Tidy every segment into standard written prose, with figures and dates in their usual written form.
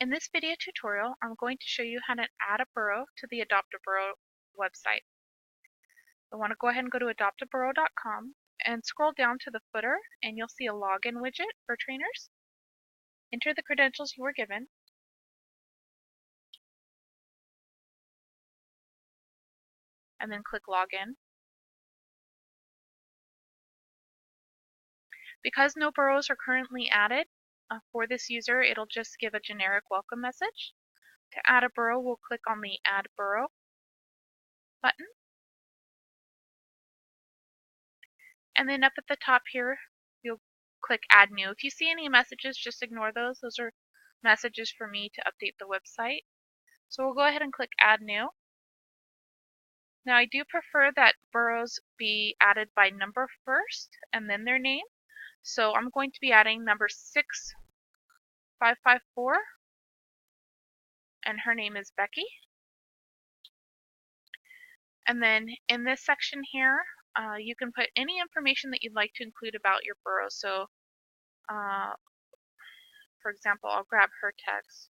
In this video tutorial, I'm going to show you how to add a burrow to the Adopt a Burrow website. I want to go ahead and go to adoptaburrow.com and scroll down to the footer, and you'll see a login widget for trainers. Enter the credentials you were given, and then click Login. Because no burrows are currently added for this user, it'll just give a generic welcome message. To add a burrow, we'll click on the Add Burrow button. And then up at the top here, you'll click Add New. If you see any messages, just ignore those. Those are messages for me to update the website. So we'll go ahead and click Add New. Now I do prefer that burrows be added by number first and then their name. So I'm going to be adding number 6554, and her name is Becky. And then in this section here, you can put any information that you'd like to include about your burrow. So for example, I'll grab her text.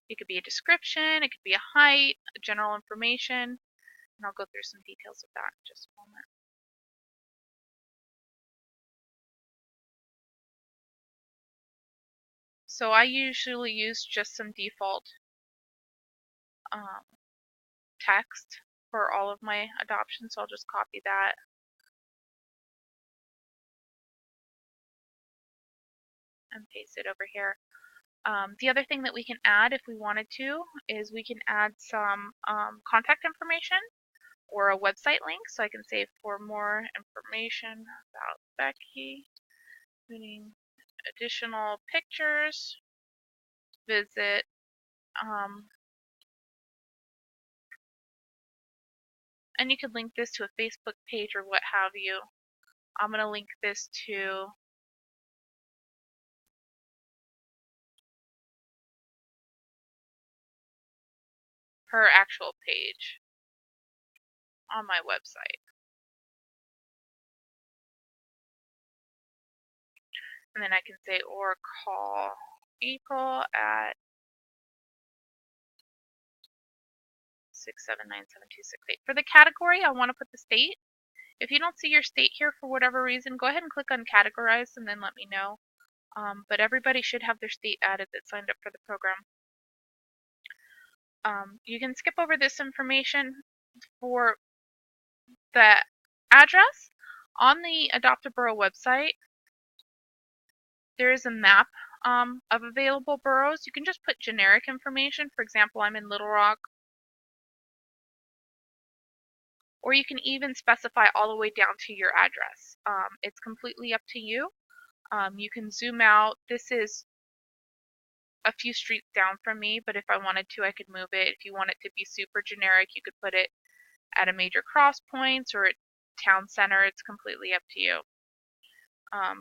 It could be a description, it could be a height, general information, and I'll go through some details of that in just a moment. So I usually use just some default text for all of my adoptions, so I'll just copy that. And paste it over here. The other thing that we can add if we wanted to is we can add some contact information or a website link. So I can say for more information about Becky, including additional pictures, visit and you could link this to a Facebook page or what have you. I'm going to link this to her actual page on my website. And then I can say or call April at 6797268. For the category, I want to put the state. If you don't see your state here for whatever reason, go ahead and click on categorize and then let me know. But everybody should have their state added that signed up for the program. You can skip over this information. For the address on the Adopt a Burrow website, there is a map of available burrows. You can just put generic information. For example, I'm in Little Rock. Or you can even specify all the way down to your address. It's completely up to you. You can zoom out. This is a few streets down from me, but if I wanted to, I could move it. If you want it to be super generic, you could put it at a major cross points or at town center. It's completely up to you.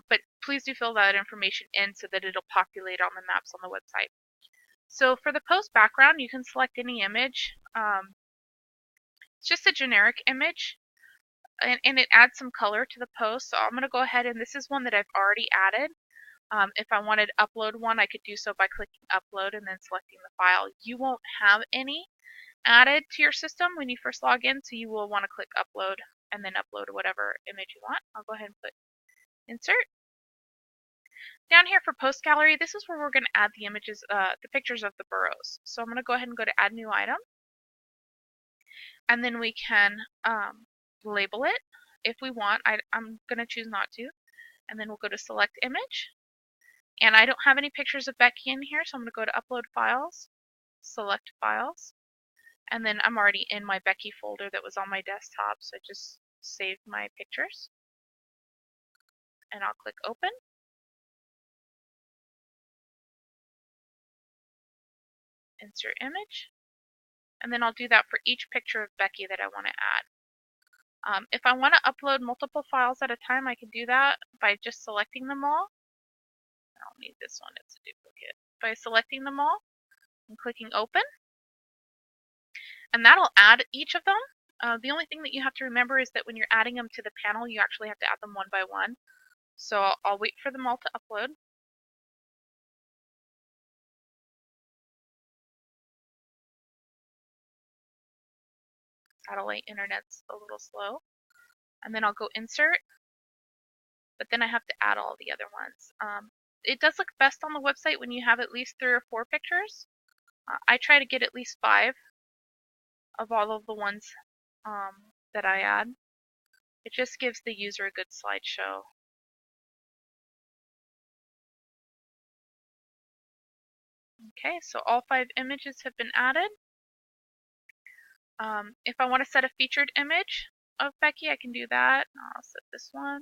But please do fill that information in so that it'll populate on the maps on the website. So for the post background, you can select any image. It's just a generic image, and it adds some color to the post. So I'm going to go ahead, and this is one that I've already added. If I wanted to upload one, I could do so by clicking upload and then selecting the file. You won't have any added to your system when you first log in, so you will want to click upload and then upload whatever image you want. I'll go ahead and put insert. Down here for post gallery, this is where we're going to add the images, the pictures of the burrows. So I'm going to go ahead and go to add new item. And then we can label it if we want. I'm going to choose not to. And then we'll go to select image. And I don't have any pictures of Becky in here, so I'm going to go to upload files, select files. And then I'm already in my Becky folder that was on my desktop, so I just saved my pictures. And I'll click open. Insert image. And then I'll do that for each picture of Becky that I want to add. If I want to upload multiple files at a time, I can do that by just selecting them all. I don't need this one, it's a duplicate. By selecting them all and clicking open. And that'll add each of them. The only thing that you have to remember is that when you're adding them to the panel, you actually have to add them one by one. So I'll wait for them all to upload. Satellite internet's a little slow. And then I'll go insert, but then I have to add all the other ones. It does look best on the website when you have at least 3 or 4 pictures. I try to get at least 5 of all of the ones that I add. It just gives the user a good slideshow. Okay, so all 5 images have been added. If I want to set a featured image of Becky, I can do that. I'll set this one.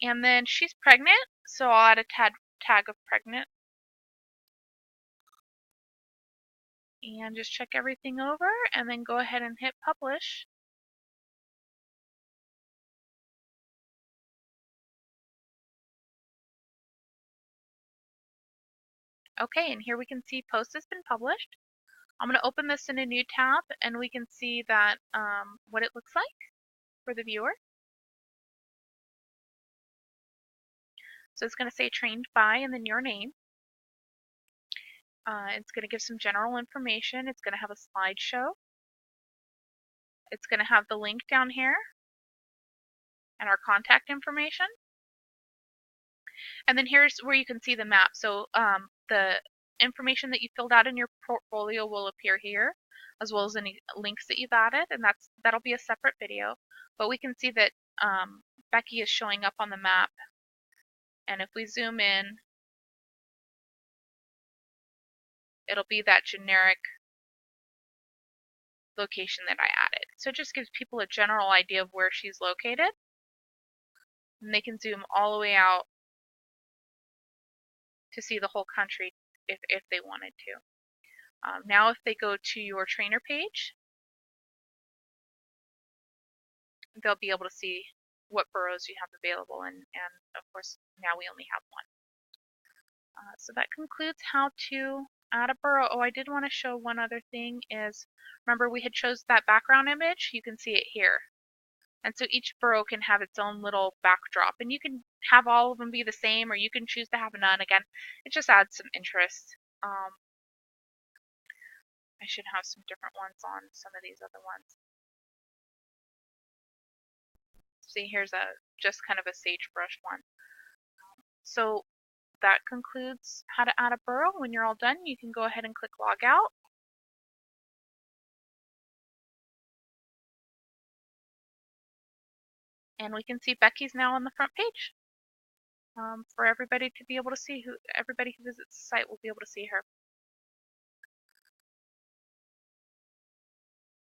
And then she's pregnant, so I'll add a tag of pregnant. And just check everything over, and then go ahead and hit publish. Okay, and here we can see post has been published. I'm going to open this in a new tab, and we can see that what it looks like for the viewer. So it's going to say trained by and then your name. It's going to give some general information. It's going to have a slideshow. It's going to have the link down here and our contact information. And then here's where you can see the map. So the information that you filled out in your portfolio will appear here, as well as any links that you've added, and that'll be a separate video. But we can see that Becky is showing up on the map. And if we zoom in, it'll be that generic location that I added. So it just gives people a general idea of where she's located. And they can zoom all the way out to see the whole country if they wanted to. Now if they go to your trainer page, they'll be able to see what burrows you have available, and of course now we only have one. So that concludes how to add a burrow. Oh, I did want to show one other thing is, remember we had chose that background image? You can see it here. And so each burrow can have its own little backdrop, and you can have all of them be the same, or you can choose to have none. Again, it just adds some interest. I should have some different ones on some of these other ones. See, here's just kind of a sagebrush one. So that concludes how to add a burrow. When you're all done, you can go ahead and click log out. And we can see Becky's now on the front page. For everybody to be able to see, everybody who visits the site will be able to see her.